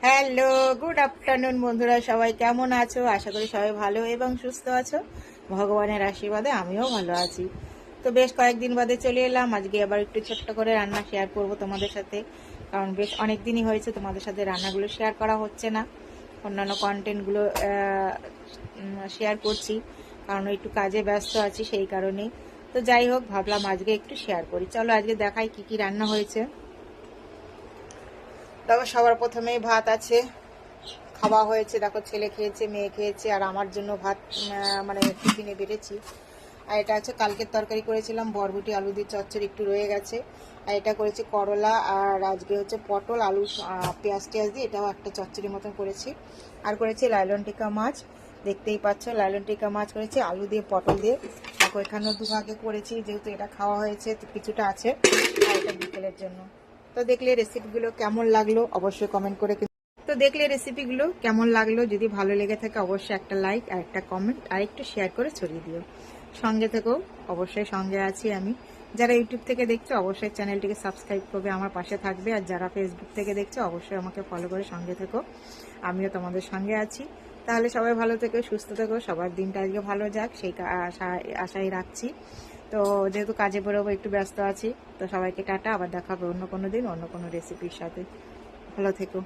Hello, good afternoon বন্ধুরা, সবাই কেমন আছো? আশা করি সবাই ভালো এবং সুস্থ আছো। ভগবানের আশীর্বাদে আমিও ভালো আছি। তো বেশ কয়েকদিন বাদে চলে এলাম। আজকে আবার একটু ছোট্ট করে রান্না শেয়ার করব তোমাদের সাথে, কারণ বেশ অনেক দিনই হয়েছে তোমাদের সাথে রান্নাগুলো শেয়ার করা হচ্ছে না। অন্যান্য কন্টেন্টগুলো শেয়ার করছি, কারণ একটু কাজে ব্যস্ত আছি সেই কারণেই। তো যাই হোক, ভাবলাম আজকে একটু শেয়ার করি। চলো আজকে দেখাই কি কি রান্না হয়েছে। তবে সবার প্রথমেই ভাত আছে, খাওয়া হয়েছে। দেখো, ছেলে খেয়েছে, মেয়ে খেয়েছে, আর আমার জন্য ভাত মানে টিফিনে বেড়েছি। আর এটা হচ্ছে কালকের তরকারি করেছিলাম, বরবটি আলু দিয়ে চচ্চড়ি একটু রয়ে গেছে। আর এটা করেছি করলা, আর আজকে হচ্ছে পটল আলু পেঁয়াজ টেয়াজ দিয়ে এটাও একটা চচ্চড়ি মতন করেছি। আর করেছি লাইলন টিকা মাছ, দেখতেই পাচ্ছ লাইলন টিকা মাছ করেছি আলু দিয়ে পটল দিয়ে। দেখো এখানেও দুভাগে করেছি, যেহেতু এটা খাওয়া হয়েছে তো কিছুটা আছে, আর এটা বিকেলের জন্য। তো দেখলে রেসিপিগুলো কেমন লাগলো অবশ্যই কমেন্ট করে। তো দেখলে রেসিপিগুলো কেমন লাগলো, যদি ভালো লেগে থাকে অবশ্যই একটা লাইক আর একটা কমেন্ট আর একটু শেয়ার করে ছড়িয়ে দিও। সঙ্গে থেকেও, অবশ্যই সঙ্গে আছি আমি। যারা ইউটিউব থেকে দেখছো অবশ্যই চ্যানেলটিকে সাবস্ক্রাইব করবে, আমার পাশে থাকবে। আর যারা ফেসবুক থেকে দেখছো অবশ্যই আমাকে ফলো করে সঙ্গে থেকো, আমিও তোমাদের সঙ্গে আছি। তাহলে সবাই ভালো থেকো, সুস্থ থেকো, সবার দিনটা আজকে ভালো যাক সেই আশাই রাখছি। তো যেহেতু কাজে বেরোবো, একটু ব্যস্ত আছি। তো সবাইকে টাটা, আবার দেখা হবে অন্য কোনো দিন অন্য কোনো রেসিপির সাথে। ভালো থেকো।